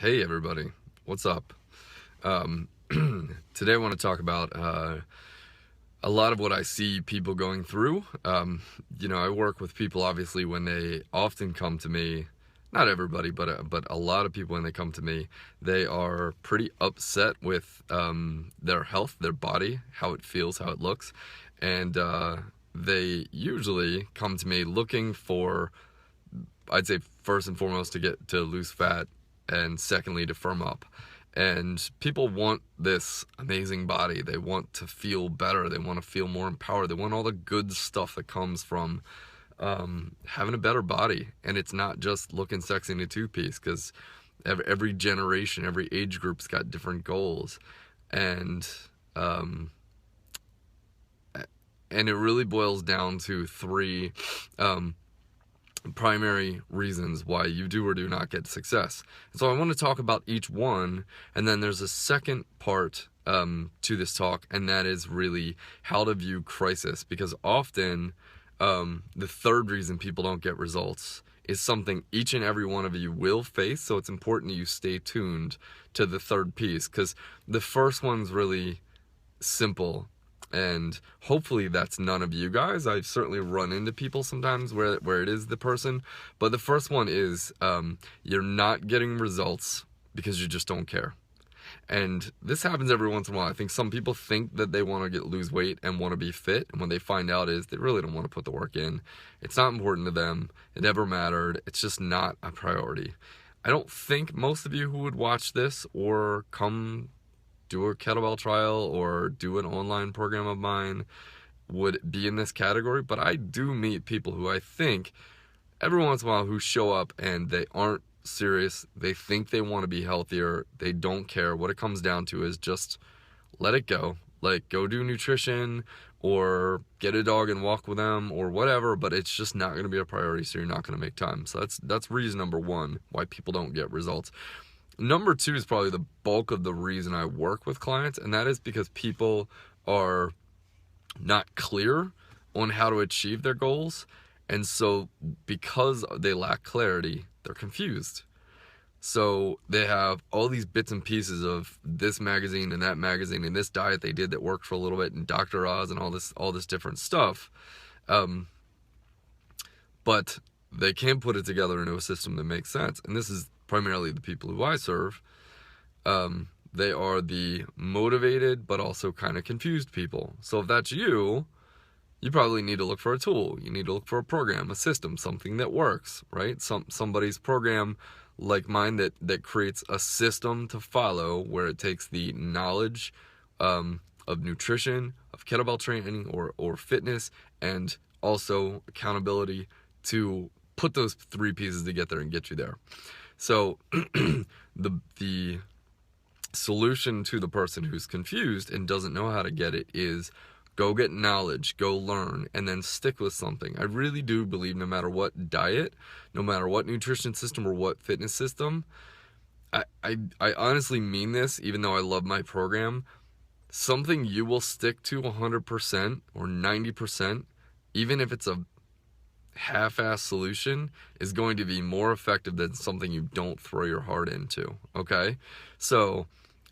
Hey everybody, what's up? Um, Today I want to talk about a lot of what I see people going through. I work with people obviously when they often come to me. Not everybody, but a lot of people when they come to me, they are pretty upset with their health, their body, how it feels, how it looks, and they usually come to me looking for, I'd say first and foremost, to get to lose fat, and secondly to firm up. And people want this amazing body. They want to feel better. They want to feel more empowered. They want all the good stuff that comes from having a better body. And it's not just looking sexy in a two-piece, because every generation, every age group's got different goals. And um, and it really boils down to three primary reasons why you do or do not get success. And so I want to talk about each one, and then there's a second part to this talk, and that is really how to view crisis, because often the third reason people don't get results is something each and every one of you will face. So it's important that you stay tuned to the third piece, because the first one's really simple, and hopefully that's none of you guys. I've certainly run into people sometimes where it is the person, but the first one is you're not getting results because you just don't care. And this happens every once in a while. I think some people think that they want to lose weight and want to be fit, and when they find out is they really don't want to put the work in. It's not important to them. It never mattered. It's just not a priority. I don't think most of you who would watch this or come do a kettlebell trial or do an online program of mine would be in this category, but I do meet people who I think every once in a while who show up and they aren't serious. They think they want to be healthier. They don't care. What it comes down to is just let it go. Like, go do nutrition or get a dog and walk with them or whatever, but it's just not going to be a priority, so you're not going to make time. So that's reason number one why people don't get results. Number two is probably the bulk of the reason I work with clients, and that is because people are not clear on how to achieve their goals. And so because they lack clarity, they're confused. So they have all these bits and pieces of this magazine and that magazine and this diet they did that worked for a little bit, and Dr. Oz and all this different stuff. But they can't put it together into a system that makes sense. And this is primarily the people who I serve. They are the motivated but also kind of confused people. So if that's you, you probably need to look for a tool. You need to look for a program, a system, something that works, right? Somebody's program like mine that creates a system to follow, where it takes the knowledge of nutrition, of kettlebell training or fitness, and also accountability to put those three pieces together and get you there. So the solution to the person who's confused and doesn't know how to get it is go get knowledge, go learn, and then stick with something. I really do believe no matter what diet, no matter what nutrition system or what fitness system, I honestly mean this, even though I love my program, something you will stick to 100% or 90%, even if it's a half-ass solution, is going to be more effective than something you don't throw your heart into, okay? So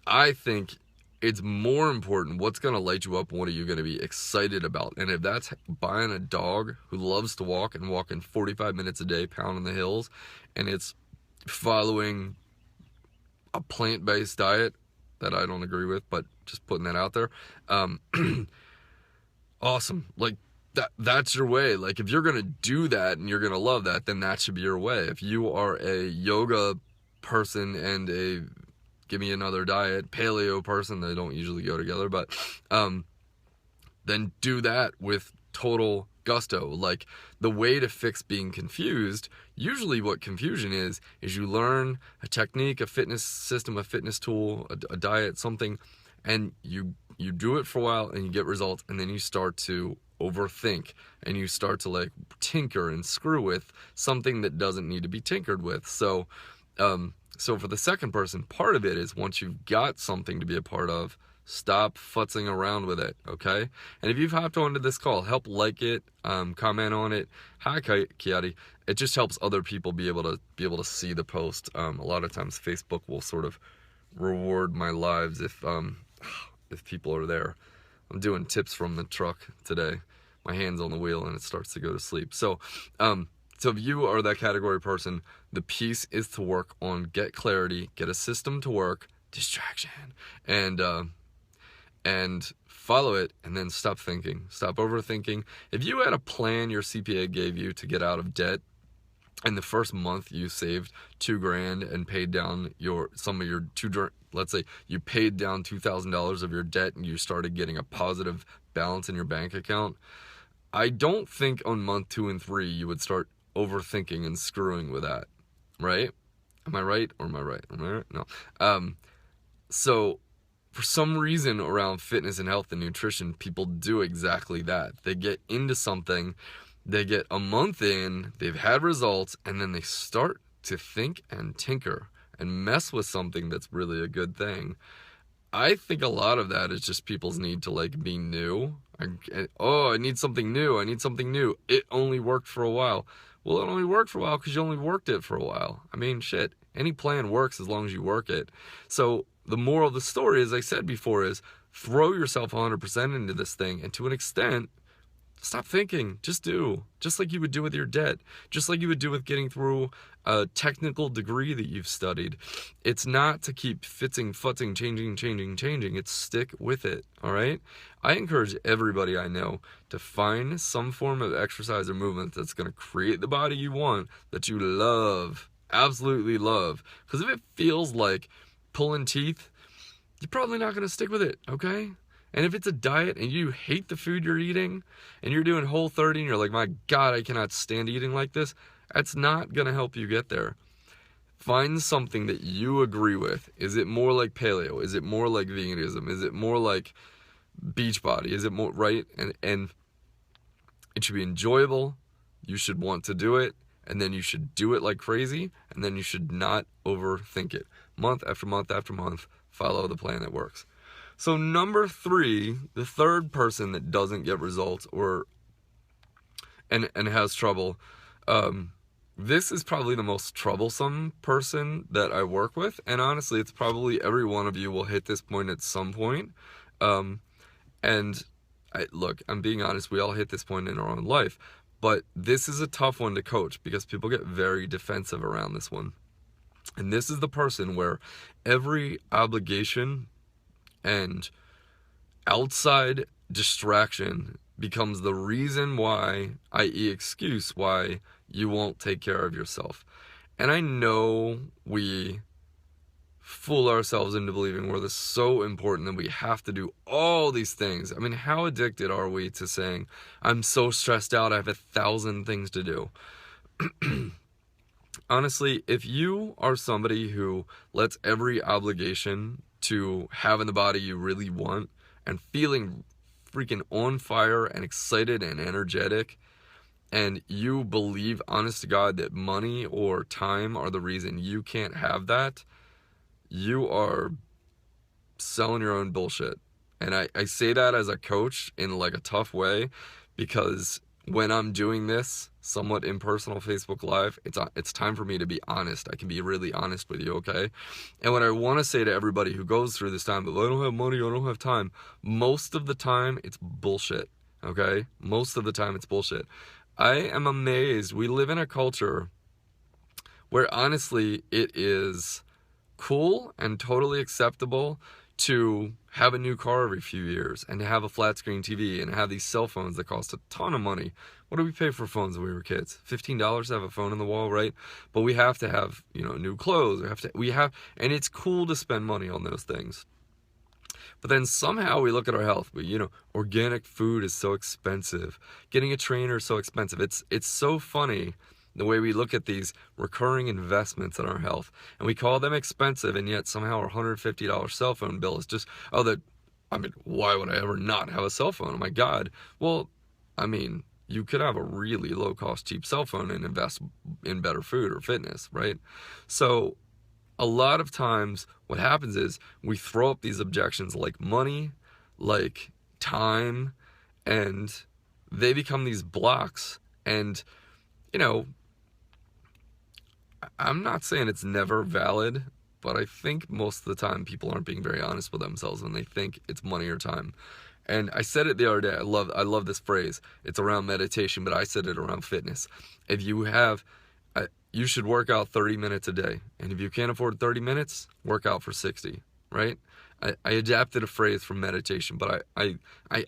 I think it's more important what's going to light you up and what are you going to be excited about. And if that's buying a dog who loves to walk and walking 45 minutes a day pounding the hills, and it's following a plant-based diet that I don't agree with, but just putting that out there, awesome. Like, that's your way. Like, if you're gonna do that and you're gonna love that, then that should be your way. If you are a yoga person and a give me another diet paleo person, they don't usually go together, but then do that with total gusto. Like, the way to fix being confused, usually what confusion is you learn a technique, a fitness system, a fitness tool, a diet, something, and you do it for a while and you get results, and then you start to overthink and you start to like tinker and screw with something that doesn't need to be tinkered with. So for the second person, part of it is once you've got something to be a part of, Stop futzing around with it, okay? And if you've hopped onto this call, help like it, comment on it. Hi, Kiati. It just helps other people be able to see the post. A lot of times Facebook will sort of reward my lives if people are there. I'm doing tips from the truck today. My hand's on the wheel and it starts to go to sleep. So if you are that category person, the piece is to work on get clarity, get a system to work, distraction, and follow it, and then stop thinking, stop overthinking. If you had a plan your CPA gave you to get out of debt, and the first month you saved $2,000 and paid down let's say you paid down $2,000 of your debt and you started getting a positive balance in your bank account, I don't think on month 2 and 3 you would start overthinking and screwing with that, right? Am I right or am I right? Am I right? No. So for some reason around fitness and health and nutrition, people do exactly that. They get into something, they get a month in, they've had results, and then they start to think and tinker and mess with something that's really a good thing. I think a lot of that is just people's need to be new. I need something new. I need something new. It only worked for a while. Well, it only worked for a while because you only worked it for a while. I mean, shit. Any plan works as long as you work it. So the moral of the story, as I said before, is throw yourself 100% into this thing. And to an extent, stop thinking. Just do. Just like you would do with your debt. Just like you would do with getting through a technical degree that you've studied. It's not to keep futzing, changing. It's stick with it, all right? I encourage everybody I know to find some form of exercise or movement that's going to create the body you want, that you love, absolutely love. Because if it feels like pulling teeth, you're probably not going to stick with it, okay? And if it's a diet and you hate the food you're eating and you're doing Whole30 and you're like, my God, I cannot stand eating like this, that's not going to help you get there. Find something that you agree with. Is it more like paleo? Is it more like veganism? Is it more like Beachbody? Is it more, right? And it should be enjoyable. You should want to do it. And then you should do it like crazy. And then you should not overthink it. Month after month after month, follow the plan that works. So number 3, the third person that doesn't get results and has trouble, this is probably the most troublesome person that I work with. And honestly, it's probably every one of you will hit this point at some point. Look, I'm being honest, we all hit this point in our own life. But this is a tough one to coach because people get very defensive around this one. And this is the person where every obligation and outside distraction becomes the reason why, i.e. excuse why you won't take care of yourself. And I know we fool ourselves into believing we're so important that we have to do all these things. I mean, how addicted are we to saying, I'm so stressed out, I have 1,000 things to do? Honestly, if you are somebody who lets every obligation to having the body you really want and feeling freaking on fire and excited and energetic, and you believe, honest to God, that money or time are the reason you can't have that, you are selling your own bullshit. And I say that as a coach in a tough way, because when I'm doing this somewhat impersonal Facebook Live, it's time for me to be honest. I can be really honest with you, okay? And what I want to say to everybody who goes through this time, but I don't have money, I don't have time, most of the time it's bullshit, okay? Most of the time it's bullshit. I am amazed. We live in a culture where honestly it is cool and totally acceptable to have a new car every few years and to have a flat screen TV and have these cell phones that cost a ton of money. What did we pay for phones when we were kids? $15 to have a phone on the wall, right? But we have to have, new clothes. And it's cool to spend money on those things. But then somehow we look at our health. Organic food is so expensive. Getting a trainer is so expensive. It's so funny the way we look at these recurring investments in our health, and we call them expensive, and yet somehow our $150 cell phone bill is just, why would I ever not have a cell phone? Oh my God. Well, you could have a really low cost, cheap cell phone and invest in better food or fitness, right? So a lot of times what happens is we throw up these objections like money, like time, and they become these blocks. And, you know, I'm not saying it's never valid, but I think most of the time people aren't being very honest with themselves when they think it's money or time. And I said it the other day. I love this phrase. It's around meditation, but I said it around fitness. If you have, you should work out 30 minutes a day. And if you can't afford 30 minutes, work out for 60, right? I adapted a phrase from meditation, but I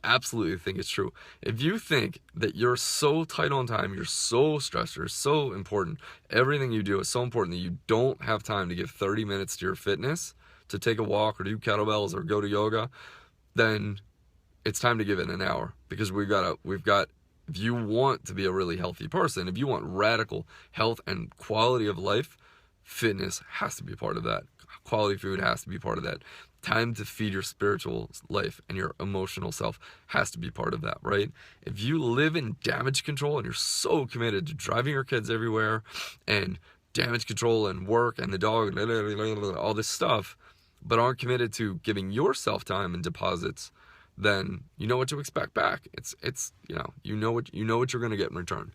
absolutely think it's true. If you think that you're so tight on time, you're so stressed, you're so important, everything you do is so important that you don't have time to give 30 minutes to your fitness, to take a walk or do kettlebells or go to yoga, then it's time to give it an hour. Because we've got, if you want to be a really healthy person, if you want radical health and quality of life, fitness has to be part of that. Quality food has to be part of that. Time to feed your spiritual life and your emotional self has to be part of that, right? If you live in damage control and you're so committed to driving your kids everywhere and damage control and work and the dog, all this stuff, but aren't committed to giving yourself time and deposits, then you know what to expect back. It's you know what you're going to get in return.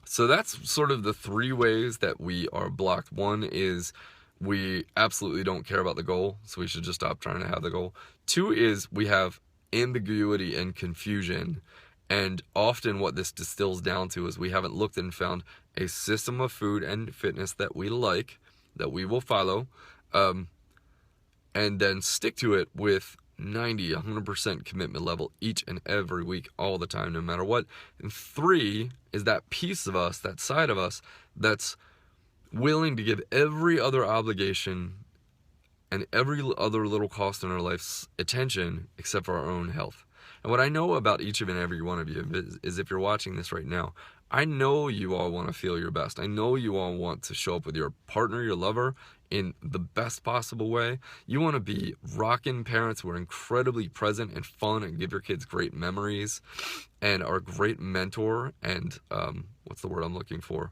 So that's sort of the three ways that we are blocked. One is we absolutely don't care about the goal, so we should just stop trying to have the goal. Two is we have ambiguity and confusion, and often what this distills down to is we haven't looked and found a system of food and fitness that we like, that we will follow, and then stick to it with 100% commitment level each and every week, all the time, no matter what. And three is that piece of us, that side of us, that's willing to give every other obligation and every other little cost in our lives attention except for our own health. And what I know about each and every one of you is if you're watching this right now, I know you all want to feel your best. I know you all want to show up with your partner, your lover, in the best possible way. You want to be rockin' parents who are incredibly present and fun and give your kids great memories and are a great mentor and, what's the word I'm looking for?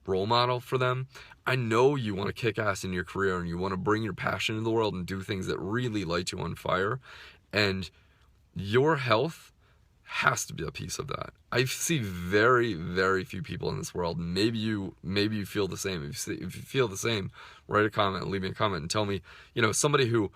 Role model for them. I know you want to kick ass in your career and you want to bring your passion into the world and do things that really light you on fire. And your health has to be a piece of that. I see very, very few people in this world. Maybe you feel the same. If you feel the same, write a comment, leave me a comment and tell me, somebody who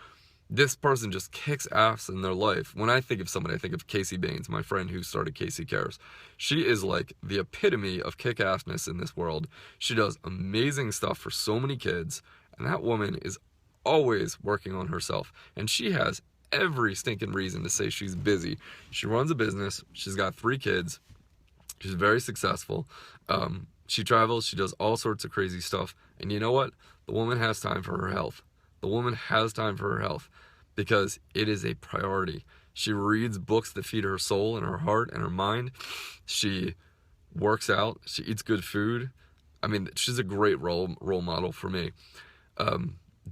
this person just kicks ass in their life. When I think of somebody, I think of Casey Baines, my friend who started Casey Cares. She is like the epitome of kick-assness in this world. She does amazing stuff for so many kids, and that woman is always working on herself. And she has every stinking reason to say she's busy. She runs a business. She's got 3 kids. She's very successful. She travels. She does all sorts of crazy stuff. And you know what? The woman has time for her health. The woman has time for her health because it is a priority. She reads books that feed her soul and her heart and her mind. She works out. She eats good food. I mean, she's a great role model for me.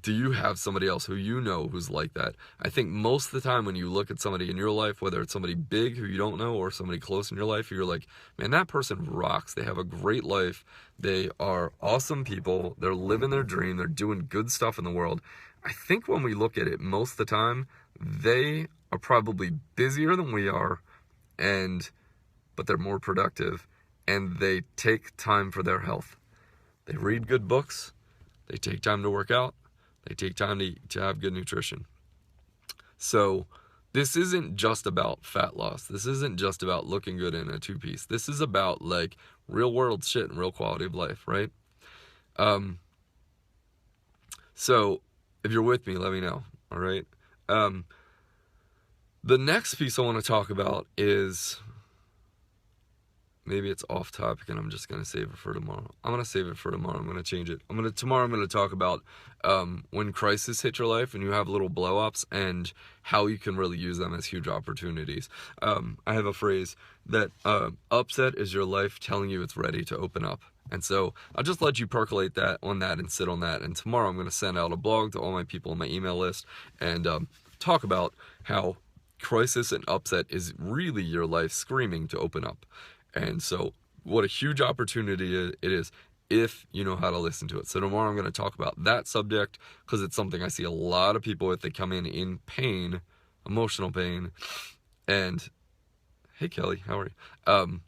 Do you have somebody else who you know who's like that? I think most of the time when you look at somebody in your life, whether it's somebody big who you don't know or somebody close in your life, you're like, man, that person rocks. They have a great life. They are awesome people. They're living their dream. They're doing good stuff in the world. I think when we look at it, most of the time, they are probably busier than we are, but they're more productive, and they take time for their health. They read good books. They take time to work out. They take time to have good nutrition. So this isn't just about fat loss. This isn't just about looking good in a 2-piece. This is about like real world shit and real quality of life, right? So if you're with me, let me know, all right? The next piece I want to talk about is, maybe it's off topic and I'm just going to save it for tomorrow. I'm going to save it for tomorrow. I'm going to change it. Tomorrow I'm going to talk about when crisis hit your life and you have little blow-ups and how you can really use them as huge opportunities. I have a phrase that upset is your life telling you it's ready to open up. And so I'll just let you percolate on that and sit on that. And tomorrow I'm going to send out a blog to all my people on my email list and talk about how crisis and upset is really your life screaming to open up. And so what a huge opportunity it is. if you know how to listen to it. So tomorrow I'm going to talk about that subject because it's something I see a lot of people with. They come in pain, emotional pain, and hey Kelly, how are you?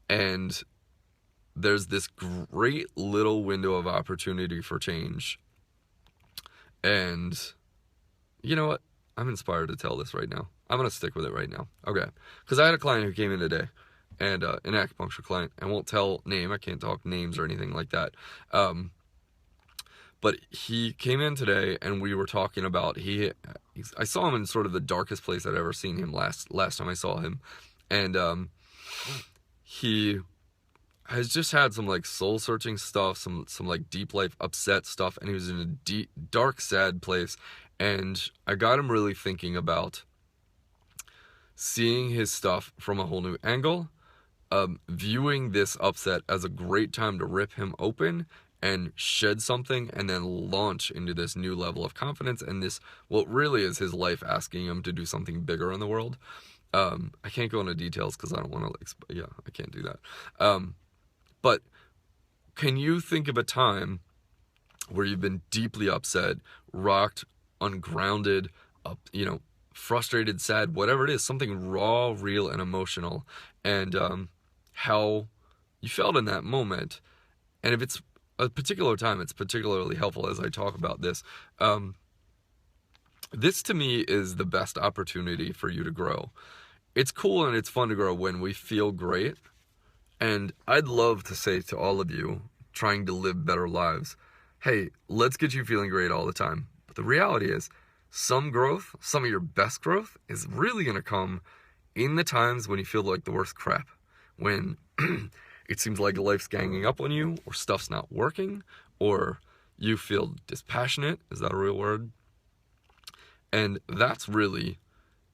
And there's this great little window of opportunity for change. And you know what? I'm inspired to tell this right now. I'm going to stick with it right now. Okay. Because I had a client who came in today, and an acupuncture client. I won't tell name. I can't talk names or anything like that. But he came in today, and we were talking about, I saw him in sort of the darkest place I'd ever seen him last time I saw him. And he has just had some like soul searching stuff, some like deep life upset stuff, and he was in a deep, dark, sad place. And I got him really thinking about seeing his stuff from a whole new angle, viewing this upset as a great time to rip him open and shed something, and then launch into this new level of confidence and this, what really is his life asking him to do something bigger in the world. I can't go into details because I don't want to, I can't do that. But can you think of a time where you've been deeply upset, rocked, ungrounded, frustrated, sad, whatever it is, something raw, real, and emotional, and how you felt in that moment? And if it's a particular time, it's particularly helpful as I talk about this. This to me is the best opportunity for you to grow. It's cool and it's fun to grow when we feel great. And I'd love to say to all of you trying to live better lives, hey, let's get you feeling great all the time. But the reality is, some growth, some of your best growth, is really going to come in the times when you feel like the worst crap. When it seems like life's ganging up on you, or stuff's not working, or you feel dispassionate. Is that a real word? And that's really,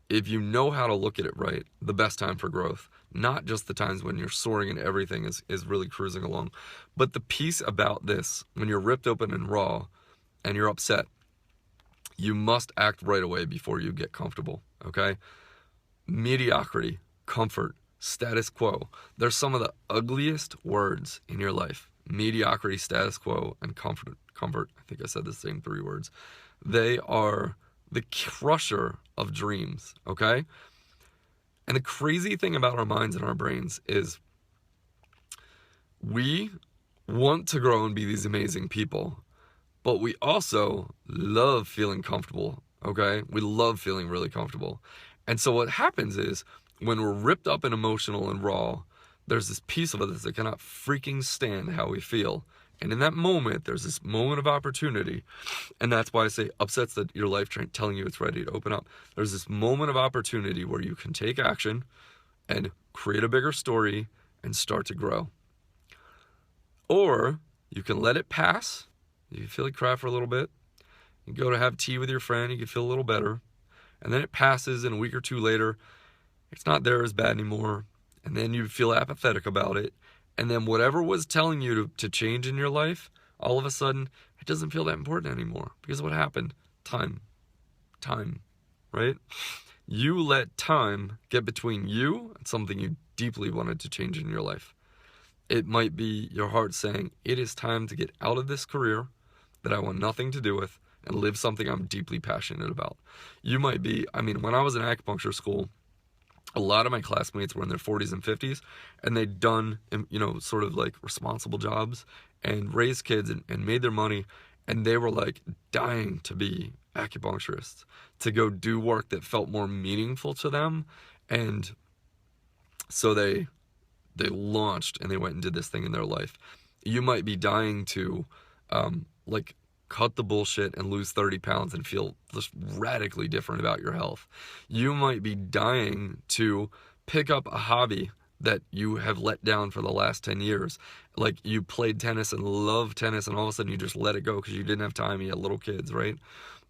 if you know how to look at it right, the best time for growth. Not just the times when you're soaring and everything is really cruising along. But the piece about this, when you're ripped open and raw and you're upset, you must act right away before you get comfortable, okay? Mediocrity, comfort, status quo. They're some of the ugliest words in your life. Mediocrity, status quo, and comfort. I think I said the same 3 words. They are the crusher of dreams, okay? And the crazy thing about our minds and our brains is we want to grow and be these amazing people, but we also love feeling comfortable, okay? We love feeling really comfortable. And so what happens is, when we're ripped up and emotional and raw, there's this piece of us that cannot freaking stand how we feel. And in that moment, there's this moment of opportunity. And that's why I say upsets that your life telling you it's ready to open up. There's this moment of opportunity where you can take action and create a bigger story and start to grow. Or you can let it pass. You can feel like crap for a little bit. You go to have tea with your friend. You can feel a little better. And then it passes, and a week or 2 later, it's not there as bad anymore. And then you feel apathetic about it. And then whatever was telling you to change in your life, all of a sudden, it doesn't feel that important anymore. Because what happened? Time, right? You let time get between you and something you deeply wanted to change in your life. It might be your heart saying, it is time to get out of this career that I want nothing to do with and live something I'm deeply passionate about. You might be, when I was in acupuncture school, a lot of my classmates were in their 40s and 50s, and they'd done, sort of like responsible jobs and raised kids and made their money, and they were like dying to be acupuncturists, to go do work that felt more meaningful to them. And so they launched and they went and did this thing in their life. You might be dying to cut the bullshit and lose 30 pounds and feel just radically different about your health. You might be dying to pick up a hobby that you have let down for the last 10 years. Like you played tennis and loved tennis, and all of a sudden you just let it go because you didn't have time, you had little kids, right?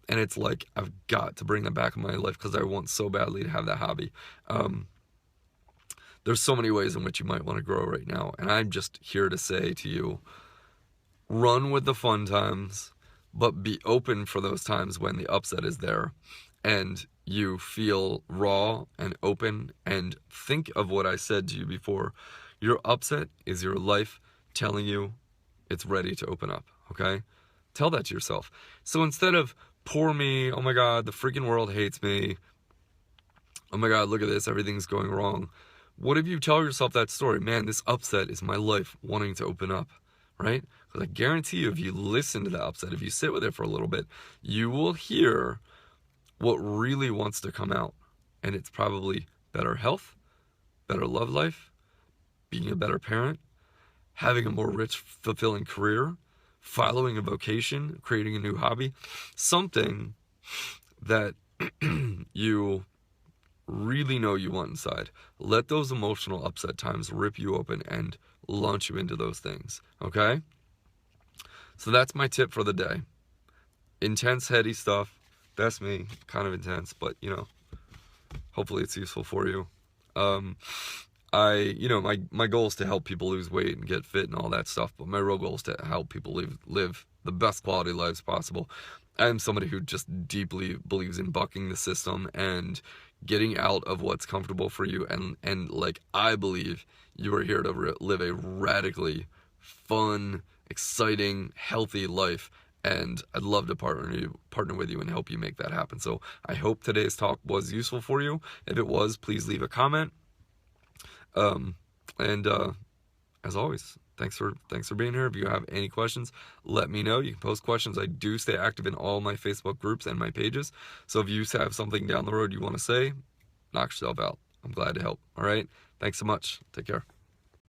And it's like, I've got to bring that back in my life because I want so badly to have that hobby. There's so many ways in which you might want to grow right now. And I'm just here to say to you, run with the fun times, but be open for those times when the upset is there and you feel raw and open. And think of what I said to you before. Your upset is your life telling you it's ready to open up, okay? Tell that to yourself. So instead of, poor me, oh my God, the freaking world hates me, oh my God, look at this, everything's going wrong. What if you tell yourself that story? Man, this upset is my life wanting to open up, right? Because I guarantee you, if you listen to the upset, if you sit with it for a little bit, you will hear what really wants to come out. And it's probably better health, better love life, being a better parent, having a more rich, fulfilling career, following a vocation, creating a new hobby, something that you really know you want inside. Let those emotional upset times rip you open and launch you into those things, okay? So that's my tip for the day. Intense, heady stuff. That's me, kind of intense, but you know, hopefully it's useful for you. My goal is to help people lose weight and get fit and all that stuff, but my real goal is to help people live the best quality lives possible. I am somebody who just deeply believes in bucking the system and getting out of what's comfortable for you, and like, I believe you are here to live a radically fun, exciting, healthy life, and I'd love to partner with you and help you make that happen. So I hope today's talk was useful for you. If it was, please leave a comment. As always, thanks for being here. If you have any questions, let me know. You can post questions. I do stay active in all my Facebook groups and my pages. So if you have something down the road you want to say, knock yourself out. I'm glad to help. All right. Thanks so much. Take care.